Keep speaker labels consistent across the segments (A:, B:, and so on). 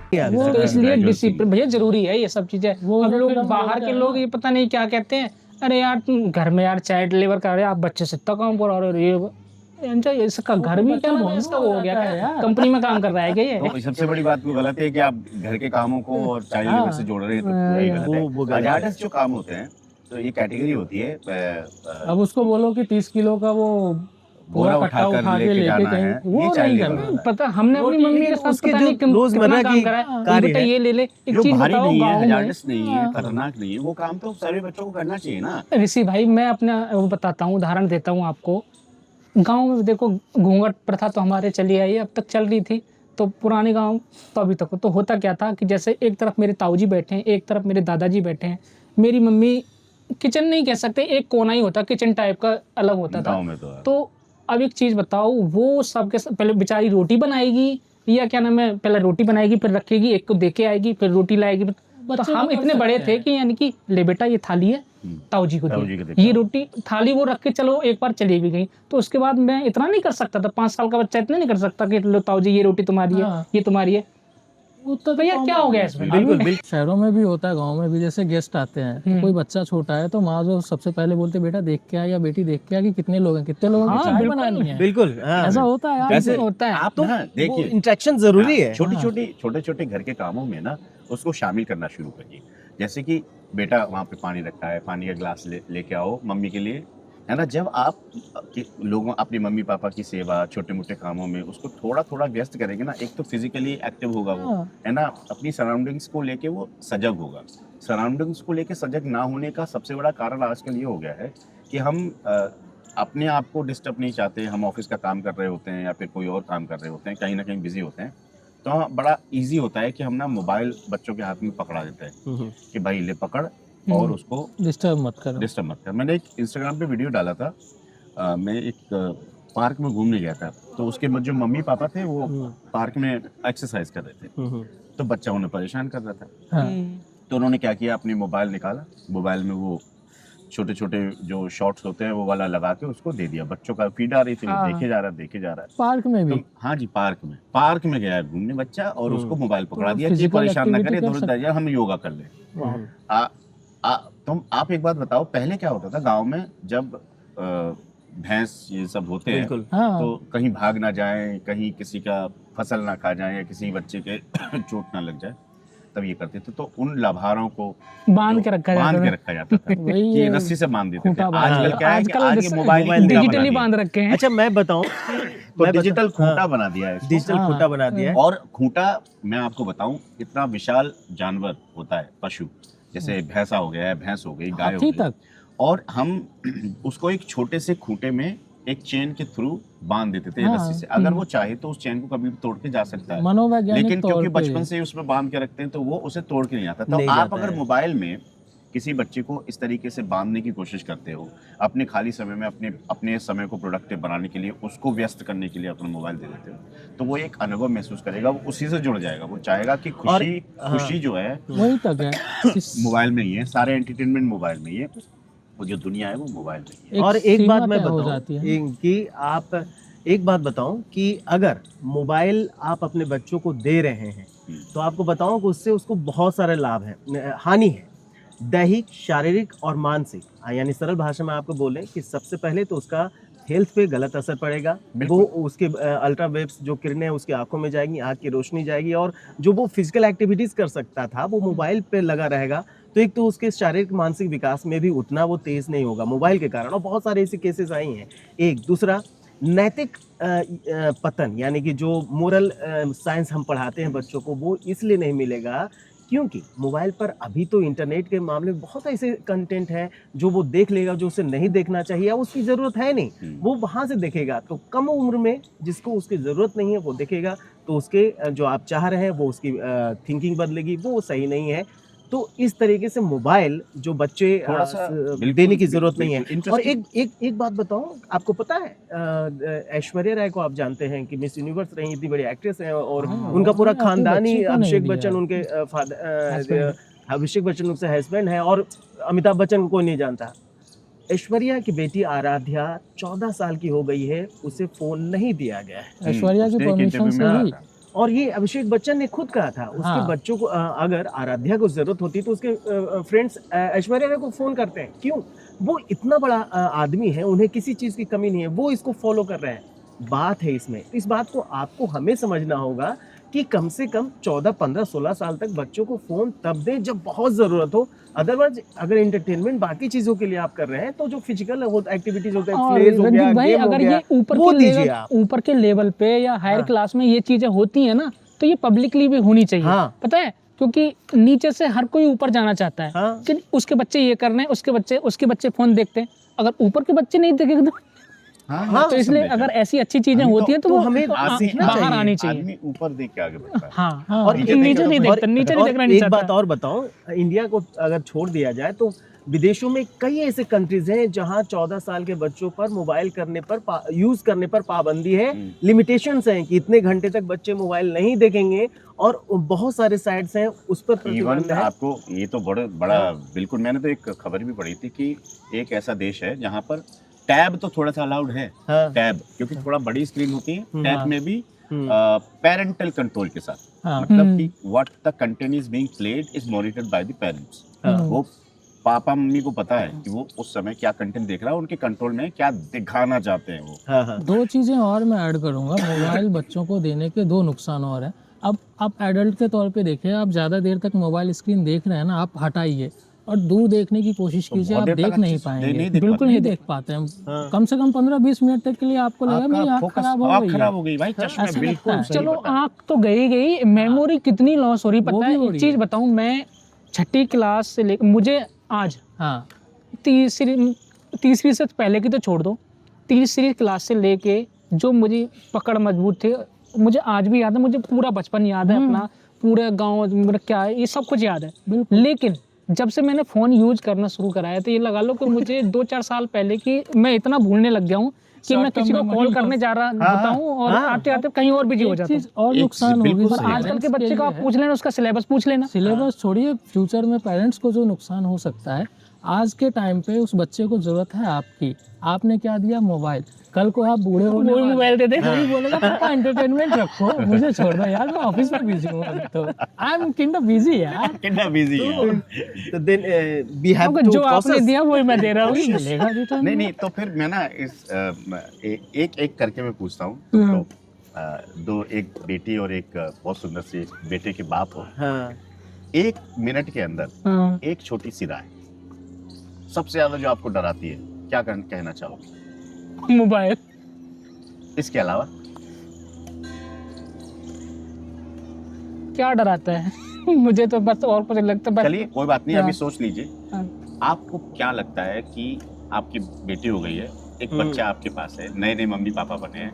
A: वो
B: तो इसलिए
C: gradual
B: डिसिप्लिन भैया जरूरी है ये सब चीजें।
A: वो
B: अब
A: तो
B: लोग
A: फिर हम
B: बाहर
A: बोलते
B: के
A: हैं
B: लोग
A: ना।
B: ये पता नहीं क्या कहते हैं, अरे यार तुम घर में यार चाइल्ड लेबर कर रहे हो, आप बच्चे से इतना काम करा रहे हो, ये इसका
A: वो
B: घर
A: तो
B: भी
A: बच्चा
B: क्या नाम है
A: भोंदू
B: इसका,
A: हो
B: वो हो गया
A: जाता है
B: क्या,
A: यार।
B: कंपनी में काम कर रहा है क्या ये?
C: तो सबसे बड़ी बात वो गलत है कि आप घर के कामों को और चाइल्ड लेबर से जोड़ रहे हैं, तो वही गलत
D: वो
C: है।
D: गलत है।
C: हजार्डस जो काम होते हैं, तो ये कैटेगरी होती है
A: अब उसको बोलो कि 30 किलो का वो पूरा
C: बोरा
A: कट्टा
C: उठाकर
A: उठा के
C: लेके
A: लेके
C: जाना
A: कहीं,
C: है,
A: वो
C: ये
A: नहीं
C: चाइल्ड
A: करना
C: लेबर होता है।
B: पता हमने अपनी
D: रोटी,
B: मम्मी के
D: लेकिन
B: साथ
D: उसके
B: पता
D: जो
B: नहीं
D: रोजमर्रा
B: कितना
D: की
B: काम करा है,
D: कार्य
B: बेटा
D: है,
B: ये ले ले, एक
C: जो
B: चीज
C: भारी
B: बताओ
C: नहीं है,
B: गाँव में।
C: हजार्डस नहीं है, खतरनाक नहीं है, वो काम तो सभी बच्चों को करना चाहिए ना।
B: ऋषि भाई मैं अपना वो बताता हूँ, उदाहरण देता हूँ आपको। गांव में देखो घूंघट प्रथा तो हमारे चली आई है, अब तक चल रही थी, तो पुराने गांव तो अभी तक तो होता क्या था कि जैसे एक तरफ मेरे ताऊजी बैठे हैं, एक तरफ मेरे दादाजी बैठे हैं, मेरी मम्मी किचन नहीं कह सकते, एक कोना ही होता, किचन टाइप का अलग होता था।
C: गाँव में तो है।
B: तो अब एक चीज़ बताओ, वो सबके पहले बेचारी रोटी बनाएगी, या क्या नाम है, पहले रोटी बनाएगी फिर रखेगी, एक को दे के आएगी, फिर रोटी लाएगी। तो
A: बच्चे
B: हम
A: तो कर
B: इतने बड़े
A: सकते
B: थे
A: हैं।
B: कि यानी कि ले बेटा ये थाली है, ताऊजी को
C: ताऊजी को
B: दे,
C: दे
B: ये
C: के आओ।
B: रोटी थाली वो रख के चलो एक बार चली भी गई। तो उसके बाद मैं इतना नहीं कर सकता था, 5 साल का बच्चा इतना नहीं कर सकता कि लो ताऊजी ये रोटी तुम्हारी है,
A: हाँ।
B: ये तुम्हारी है।
A: वो तो
B: भैया क्या हो गया इसमें?
D: बिल्कुल बिल्कुल।
A: शहरों में भी होता है, गांव में भी, जैसे गेस्ट आते हैं तो कोई बच्चा छोटा है तो माँ जो सबसे पहले बोलते बेटा देख के आ या बेटी देख के आ कि कितने लोग हैं, कितने लोगों की
B: हाँ,
A: चाय
B: बिल्कुल।
A: बनानी है।
D: बिल्कुल हाँ।
A: ऐसा होता है यार।
C: वैसे
B: होता है।
C: आप तो
D: हाँ,
C: देखिए,
D: इंटरेक्शन जरूरी है।
C: छोटे छोटे घर के कामों में ना उसको शामिल करना शुरू करिए। जैसे कि बेटा वहाँ पे पानी रखा है, पानी का ग्लास लेके आओ मम्मी के लिए, है ना। जब आप लोगों अपने मम्मी पापा की सेवा छोटे मोटे कामों में उसको थोड़ा थोड़ा व्यस्त करेंगे ना, एक तो फिजिकली एक्टिव होगा वो,
A: हाँ।
C: है ना, अपनी सराउंडिंग्स को लेके वो सजग होगा। सराउंडिंग्स को लेके सजग ना होने का सबसे बड़ा कारण आजकल ये हो गया है कि हम अपने आप को डिस्टर्ब नहीं चाहते। हम ऑफिस का काम कर रहे होते हैं या फिर कोई और काम कर रहे होते हैं, कहीं ना कहीं बिजी होते हैं, तो बड़ा इजी होता है कि हम ना मोबाइल बच्चों के हाथ में पकड़ा देते हैं कि भाई ले पकड़ और उसको
A: डिस्टर्ब मत करो।
C: डिस्टर्ब मत कर। मैंने एक इंस्टाग्राम पे वीडियो डाला था, मैं एक पार्क में घूमने गया था, तो उसके जो मम्मी पापा थे वो पार्क में एक्सरसाइज कर रहे थे, तो बच्चा उन्हें परेशान कर रहा था।
A: हाँ।
C: तो उन्होंने क्या किया, अपनी मोबाइल निकाला, मोबाइल में वो छोटे छोटे जो शॉर्ट्स होते हैं वो वाला लगा के उसको दे दिया। बच्चों का फीड आ रही थी, वो
B: हाँ।
C: देखे जा रहा है।
A: पार्क में भी
C: तो हाँ जी, पार्क में गया है घूमने बच्चा और उसको मोबाइल पकड़ा
A: तो
C: दिया कि
A: physical
C: परेशान ना
A: activity
C: करे,
A: कर
C: थोड़ी देर हम योगा कर ले।
A: वाह।
C: तुम आप एक बात बताओ, पहले क्या होता था गांव में, जब भैंस ये सब होते हैं
D: बिल्कुल।
A: हाँ।
C: तो कहीं भाग ना जाए, कहीं किसी का फसल ना खा जाए या किसी बच्चे के चोट ना लग जाए, तब ये करते थे। तो उन लाभारों को
B: बांध के रखा
C: जाता था
A: वही
C: कि
A: ये
C: रस्सी से बांध देते थे।
B: खूंटा बांध।
C: आजकल क्या है कि
B: आजकल
C: आज ये मोबाइल
B: डिजिटली बांध रखे हैं।
D: अच्छा मैं बताऊं,
C: तो डिजिटल खूंटा बना दिया है इसको।
D: डिजिटल
A: हाँ।
D: खूंटा बना दिया है।
C: और खूंटा मैं आपको बताऊं, इतना विशाल जानवर होता है, पशु, जैसे भैंसा हो गया है, भैंस हो गई, गाय हो
A: हाथी
C: गई,
A: तक।
C: और हम उसको एक छोटे से खूंटे में एक चेन के थ्रू बांध देते थे
A: हाँ।
C: रस्सी से। अगर वो चाहे तो उस चेन को कभी भी तोड़ के जा सकता है,
A: मनोवैज्ञानिक
C: लेकिन
A: तौर
C: क्योंकि
A: पे
C: बचपन से ही उसमें बांध के रखते हैं तो वो उसे तोड़ के नहीं आता। तो
D: नहीं
C: आप
D: जाता
C: अगर
D: है।
C: मोबाइल में किसी बच्चे को इस तरीके से बांधने की कोशिश करते हो, अपने खाली समय में अपने समय को प्रोडक्टिव बनाने के लिए, उसको व्यस्त करने के लिए अपना मोबाइल दे देते हो, तो वो एक अनुभव महसूस करेगा, वो उसी से जुड़ जाएगा। वो चाहेगा कि खुशी जो है
A: वही तक है।
C: मोबाइल में ही है, सारे एंटरटेनमेंट मोबाइल में ही है, वो जो दुनिया है वो मोबाइल में ही है।
D: और एक
A: सीमा
D: बात मैं
A: तय हो
D: बताऊं
A: जाती है।
D: कि आप एक बात बताऊं कि अगर मोबाइल आप अपने बच्चों को दे रहे हैं तो आपको बताऊं कि उससे उसको बहुत सारे लाभ हैं, हानि है, दैहिक, शारीरिक और मानसिक। यानी सरल भाषा में आपको बोलें कि सबसे पहले तो उसका हेल्थ पे गलत असर पड़ेगा। वो उसके अल्ट्रा वेव्स जो किरणें उसकी आंखों में जाएंगी, आंख की रोशनी जाएगी, और जो वो फिजिकल एक्टिविटीज कर सकता था वो मोबाइल पे लगा रहेगा। तो एक तो उसके शारीरिक मानसिक विकास में भी उतना वो तेज नहीं होगा मोबाइल के कारण, और बहुत सारे ऐसे केसेस आई हैं। एक दूसरा, नैतिक पतन, यानी कि जो मोरल साइंस हम पढ़ाते हैं बच्चों को, वो इसलिए नहीं मिलेगा क्योंकि मोबाइल पर अभी तो इंटरनेट के मामले में बहुत ऐसे कंटेंट है जो वो देख लेगा जो उसे नहीं देखना चाहिए, उसकी ज़रूरत है नहीं, वो वहाँ से देखेगा। तो कम उम्र में जिसको उसकी ज़रूरत नहीं है वो देखेगा, तो उसके जो आप चाह रहे हैं वो उसकी थिंकिंग बदलेगी, वो सही नहीं है। तो इस तरीके से मोबाइल जो बच्चे
C: थोड़ा सा
D: देने की ज़रूरत नहीं है।
C: बिल्कुल
D: और एक बात बताऊं, आपको पता है ऐश्वर्या राय को आप जानते हैं कि मिस यूनिवर्स रही, इतनी बड़ी एक्ट्रेस है, और उनका पूरा
A: अपने
D: खानदान ही
A: बच्चे को नहीं
D: अभिषेक
A: दिया।
D: बच्चन उनके
A: Husband।
D: अभिषेक बच्चन उनसे हस्बैंड है, और अमिताभ बच्चन को कोई नहीं जानता। ऐश्वर्या की बेटी आराध्या 14 साल की हो गई है, उसे फोन नहीं दिया गया है,
A: ऐश्वर्या की
C: उसने एक
A: परमिशन
C: इंटरव्यू
A: से
C: में कहा
A: ही।
C: था।
D: और ये अभिषेक बच्चन ने खुद कहा था, उसके
A: हाँ।
D: बच्चों को अगर आराध्या को जरूरत होती तो उसके फ्रेंड्स ऐश्वर्या राय को फोन करते हैं। क्यों? वो इतना बड़ा आदमी है, उन्हें किसी चीज की कमी नहीं है, वो इसको फॉलो कर रहे हैं। बात है इसमें, इस बात को आपको हमें समझना होगा कि कम से कम 14, 15, 16 साल तक बच्चों को फोन तब दें जब बहुत जरूरत हो। अदरवाइज अगर एंटरटेनमेंट बाकी चीजों के लिए आप कर रहे हैं तो जो फिजिकल एक्टिविटीज होते हैं,
B: और
D: प्लेज हो गया,
B: रंजीत भाई,
D: गेम हो
B: अगर
D: गया,
B: ये
D: वो दीजिए आप।
B: ऊपर के लेवल पे या हायर
D: हाँ।
B: क्लास में ये चीजें होती है ना, तो ये पब्लिकली भी होनी चाहिए।
D: हाँ।
B: पता है, क्योंकि नीचे से हर कोई ऊपर जाना चाहता है
D: हाँ।
B: कि उसके बच्चे ये कर रहे हैं, उसके बच्चे फोन देखते हैं। अगर ऊपर के बच्चे नहीं देखेंगे
D: हाँ,
B: तो इसलिए अगर ऐसी अच्छी चीजें होती हैं तो
D: तो
B: वो
D: हमें सीखना
B: बाहर
D: चाहिए।
B: आनी चाहिए।
C: आदमी ऊपर देख के आगे बढ़ता है।
B: हाँ,
A: हाँ,
B: और
C: नीचे
B: नीचे नहीं
C: देखता
B: देखता, नीचे नहीं
D: और
B: देखना नहीं
D: एक बात
B: चाहता।
D: और बताओ, इंडिया को अगर छोड़ दिया जाए तो विदेशों में कई ऐसे कंट्रीज हैं जहां 14 साल के बच्चों पर मोबाइल करने पर यूज करने पर पाबंदी है, लिमिटेशंस हैं कि इतने घंटे तक बच्चे मोबाइल नहीं देखेंगे, और बहुत सारे साइट्स हैं उस पर
C: इवन
D: प्रतिबंध है।
C: आपको ये तो बड़ा बिल्कुल, मैंने तो एक खबर भी पढ़ी थी कि एक ऐसा देश है जहाँ पर टैब तो थोड़ा सा अलाउड है,
D: हाँ।
C: टैब क्योंकि थोड़ा बड़ी स्क्रीन होती है,
D: हाँ।
C: टैब में भी
D: हम्म।
C: पेरेंटल कंट्रोल के साथ,
A: हाँ।
C: मतलब कि what the content is being played is monitored by the parents.
D: हाँ।
C: वो पापा मम्मी को पता है कि वो उस समय क्या कंटेंट देख रहा है, उनके कंट्रोल में क्या दिखाना चाहते हैं वो।
D: हाँ, हाँ।
A: दो चीज़ें और मैं ऐड करूंगा। मोबाइल बच्चों को देने के दो नुकसान और हैं। अब आप एडल्ट के तौर पे देखिए, आप ज़्यादा देर तक मोबाइल स्क्रीन देख रहे हैं ना, आप हटाइए और दूर देखने की कोशिश कीजिए,
C: बहुत
A: आप
C: देर तक
A: देख नहीं
C: अच्छे से
A: पाएंगे,
C: नहीं देख
A: बिल्कुल
C: पाते।
A: नहीं देख पाते हैं।
D: हाँ।
A: कम से कम 15-20 मिनट तक के लिए आपको लगा मेरी
C: आपका
A: आँख
C: फोकस
A: खराब हो
C: आँख
A: गई
C: खराब
A: है।
C: हो गई भाई, चश्मे
A: ऐसा
C: बिल्कुल
A: लगता है।
C: सही
B: चलो
C: बताया।
B: आँख तो गई, मेमोरी कितनी लॉस हो रही
A: वो
B: पता
A: भी
B: है।
A: हो
B: एक
A: रही
B: चीज
A: है।
B: बताऊं, मैं छठी क्लास से लेकर मुझे आज
A: हाँ,
B: तीसरी से पहले की तो छोड़ दो, तीसरी क्लास से लेके जो मुझे पकड़ मजबूत थे, मुझे आज भी याद है, मुझे पूरा बचपन याद है अपना, पूरे गांव मेरा क्या है ये सब कुछ याद है। लेकिन जब से मैंने फ़ोन यूज करना शुरू कराया तो ये लगा लो कि मुझे 2-4 साल पहले की मैं इतना भूलने लग गया हूँ कि मैं किसी को कॉल करने जा रहा होता हूँ और आते आते कहीं और बिजी हो
A: एक
B: जाता हूँ।
A: चीज़ और
C: एक
A: नुकसान
C: चीज़
A: होगी
C: बिल्कुल
A: जो
C: सही है।
B: आजकल के
A: parents
B: बच्चे को आप
A: लिए
B: पूछ लेना, उसका सिलेबस पूछ लेना।
A: सिलेबस छोड़िए, फ्यूचर में पेरेंट्स को जो नुकसान हो सकता है, आज के टाइम पे उस बच्चे को जरूरत है आपकी, आपने क्या दिया? मोबाइल। कल को आप बूढ़े होने
B: वो भी मोबाइल दे दे।
A: वही बोलेगा पापा एंटरटेनमेंट रखो, मुझे छोड़ दो यार, मैं ऑफिस में बिजी हूँ अभी, तो I am kind of busy यार।
C: कितना बिजी है।
D: तो देन वी हैव
B: क्योंकि
D: टू
B: जो आपने दिया वही मैं दे रहा हूँ।
A: वही मिलेगा रिटर्न
C: नहीं
A: में।
C: नहीं, तो फिर मैं ना इस एक एक करके मैं पूछता हूँ।
A: हम्म।
C: तो एक बेटी और एक बहुत सुंदर सी बेटे की बात हो,
D: हाँ।
C: 1 मिनट के अंदर
B: हाँ।
C: एक छोटी सी राय सबसे ज्यादा जो आपको डराती है, क्या कहना चाहोगे?
B: मोबाइल।
C: इसके अलावा
B: क्या डराता है मुझे तो बस और कुछ लगता है बस।
C: चलिए कोई बात नहीं,
B: हाँ।
C: अभी सोच लीजिए।
B: हाँ।
C: आपको क्या लगता है कि आपकी बेटी हो गई है, एक बच्चा आपके पास है, नए नए मम्मी पापा बने हैं,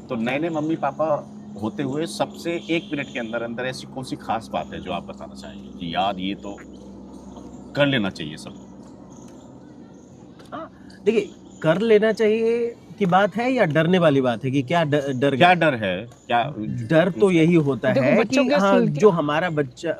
C: तो नए नए मम्मी पापा होते हुए सबसे 1 मिनट के अंदर अंदर ऐसी कौन सी खास बात है जो आप बताना चाहेंगे कि यार ये तो कर लेना चाहिए सब?
D: देखिए, कर लेना चाहिए की बात है या डरने वाली बात है कि क्या डर
C: क्या डर है, क्या
D: डर तो यही होता
B: देखो,
D: है
B: बच्चों
D: कि
B: के
D: हाँ,
B: स्किल-
D: जो हमारा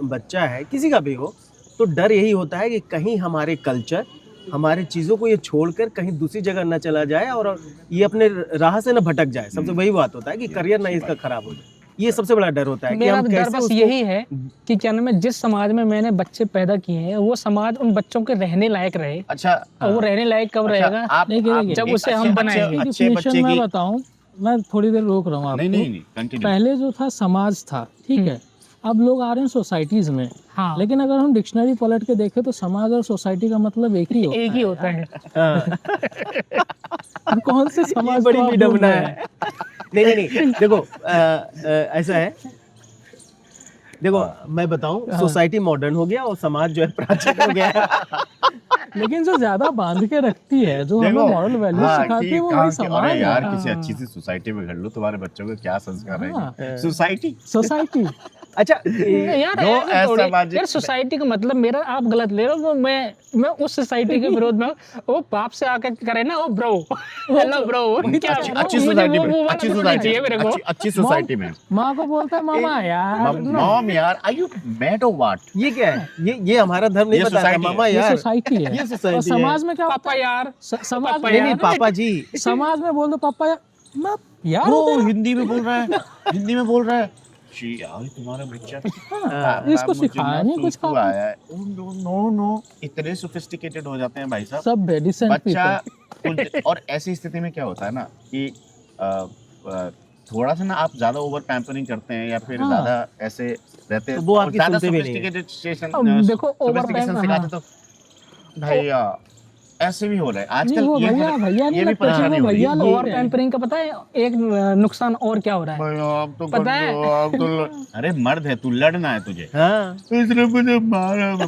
D: बच्चा है, किसी का भी हो, तो डर यही होता है कि कहीं हमारे कल्चर, हमारे चीज़ों को ये छोड़कर कहीं दूसरी जगह न चला जाए और ये अपने राह से न भटक जाए। सबसे वही बात होता है कि करियर ना इसका खराब हो जाए, ये सबसे बड़ा डर होता है कि
B: मेरा
D: हम
B: डर
D: कैसे
B: बस
D: उसको-
B: यही है कि क्या नाम है, जिस समाज में मैंने बच्चे पैदा किए हैं वो समाज उन बच्चों के रहने लायक रहे।
C: अच्छा
B: और वो रहने लायक कब
C: अच्छा,
B: रहेगा?
C: आप
A: देखिए,
B: जब
C: एक
B: उसे हम
C: अच्छे-
B: बनाएंगे।
C: अच्छे बच्चे
A: Definition मैं
C: की
A: बताऊं, मैं थोड़ी देर रोक रहा हूँ आपको।
C: नहीं नहीं नहीं कंटिन्यू।
A: पहले जो था समाज था, ठीक है, अब लोग आ रहे हैं सोसाइटीज में।
B: हाँ,
A: लेकिन अगर हम डिक्शनरी पलट के देखें तो समाज और सोसाइटी का मतलब एक ही होता
B: एक ही होता है।
D: हाँ,
A: है। कौन से
D: ये
A: समाज
D: बड़ी
A: को आप
D: विडम्बना
A: ढूंढ रहे
D: है।
A: हैं?
D: नहीं, देखो ऐसा है, देखो मैं बताऊं, सोसाइटी मॉडर्न हो गया और समाज जो है प्राचीन हो गया।
A: लेकिन जो ज्यादा बांध के रखती है, जो हमें
C: देखो,
A: मॉरल वैल्यू
C: हाँ,
A: सिखाती
C: कि
A: है, वो
C: कहाँ
A: वही
C: कि
A: समाज
C: अरे यार
A: है।
C: किसी अच्छी सी सोसाइटी में घर लो, तुम्हारे बच्चों को क्या संस्कार
A: हाँ।
C: रहेंगे? Society
A: society.
D: अच्छा,
B: यार
C: जो
B: ऐसे थोड़ी-
C: असामाजिक-
B: यार सोसाइटी का मतलब मेरा आप गलत ले रहे हो। वो मैं उस सोसाइटी के विरोध में हूँ। वो बाप से आके करे ना, वो ब्रो हेलो ब्रो, क्या
C: अच्छी
B: मुझे
C: सोसाइटी
B: वो
C: में,
B: वाला
C: अच्छी
B: तो नहीं
C: सोसाइटी
B: चाहिए मेरे को।
C: अच्छी सोसाइटी में।
A: माँ को बोलता है मामा यार।
C: मॉम यार, आर यू मैड और व्हाट?
D: ये क्या है? ये हमारा धर्म नहीं
C: ये
D: बताता
C: society
D: मामा
C: है।
A: ये
D: यार।
A: सोसाइटी है।
D: ये society
A: और समाज में क्या होता
B: पापा यार,
A: है? समाज
B: पापा
A: में
D: नहीं, पापा जी।
A: समाज में बोल दो पापा यार, मैं यार
C: वो
A: हूँ तेरा।
C: हिंदी में बोल रहा है, हिंदी में बोल रहा है। शी यार तुम्हारा बच्चा
A: हाँ, इसको सिखाया नहीं कुछ
C: आपने
A: आपने।
C: आया है। नो नो इतने सोफिस्टिकेटेड हो जाते हैं भाई साहब।
A: सब है डिसेंट
C: बच्चा
A: पीपल।
C: और ऐसी स्थिति में क्या होता है ना कि थोड़ा सा ना आप ज्यादा ओवर पैम्परिंग करते हैं या फिर
A: हाँ।
C: ज्यादा ऐसे रहते हैं
D: तो वो
C: और
D: आपकी
C: ज्यादा
D: सुनते भी नहीं है।
C: sophisticated
B: अब देखो over
C: sophistication
B: pam-
C: सिखाते
B: हाँ।
C: तो भैया ऐसे भी हो रहा है
A: नहीं
C: आजकल।
A: वो
C: ये
A: भैया
C: बहुत-
A: भैया नहीं
C: ये भी
A: लगता,
C: परेशानी
A: वो
C: हो रही
A: भैया
C: है।
A: लगते
B: ओवर
A: हैं।
B: पैम्परिंग का पता है एक नुकसान और क्या हो रहा है?
C: भैया आप तो
B: पता है?
C: आप तो अरे मर्द है तू, लड़ना है तुझे।
D: हाँ
C: इसने मुझे मारा।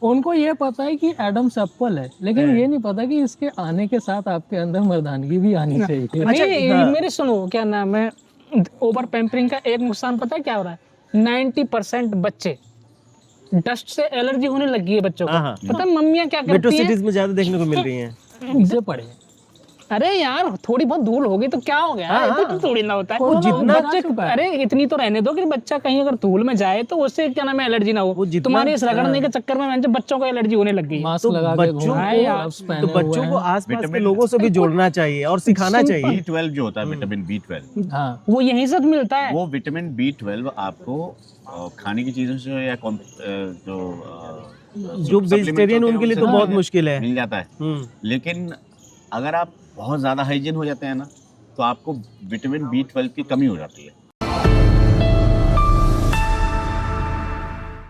A: उनको ये पता है कि एडम्स एप्पल है, लेकिन ये नहीं पता कि इसके आने के साथ आपके अंदर मर्दानगी भी आनी चाहिए।
B: नहीं
D: हाँ।
B: मेरे सुनो क्या नाम है, ओवर पैम्परिंग का एक नुकसान पता है क्या हो रहा है? 90% बच्चे डस्ट से एलर्जी होने लगी है बच्चों को।
D: हाँ, हाँ।
B: पता है मम्मियाँ क्या
D: मेट्रो
B: करती हैं?
D: सिटीज में ज्यादा देखने को मिल रही हैं।
A: इनसे पढ़े
B: अरे यार थोड़ी बहुत धूल होगी तो क्या हो गया?
D: हाँ,
B: इतना
D: हाँ।
B: थोड़ी ना होता है।
A: वो जितना
B: बच्चे,
A: चुका है।
B: अरे इतनी तो रहने दो कि बच्चा कहीं अगर धूल में जाए तो उससे क्या नाम है एलर्जी ना हो।
D: वो जितना-
B: तुम्हारे इस रगड़ने के
D: हाँ।
B: चक्कर में मैंने बच्चों को एलर्जी होने लगी है।
A: मास्क
D: तो
A: लगा के
D: बच्चों
A: घूम
B: हाँ
A: रहे हैं,
B: यार,
A: gloves
D: तो
A: पहने हुए
D: बच्चों को
A: हैं।
D: आसपास के
C: विटामिन-
D: लोगों से भी जोड़ना चाहिए और सिखाना
B: सिंपल-
D: चाहिए।
C: B12 जो होता है विटामिन B12
A: हाँ
B: वो यहीं से मिलता है।
C: वो विटामिन B12 आपको खाने की चीजों से या
D: जो वेजिटेरियन उनके लिए तो बहुत मुश्किल है।
C: मिल जाता है। लेकिन अगर आप बहुत ज्यादा हाइजीन हो जाते हैं ना तो आपको विटामिन B12 की कमी हो जाती है।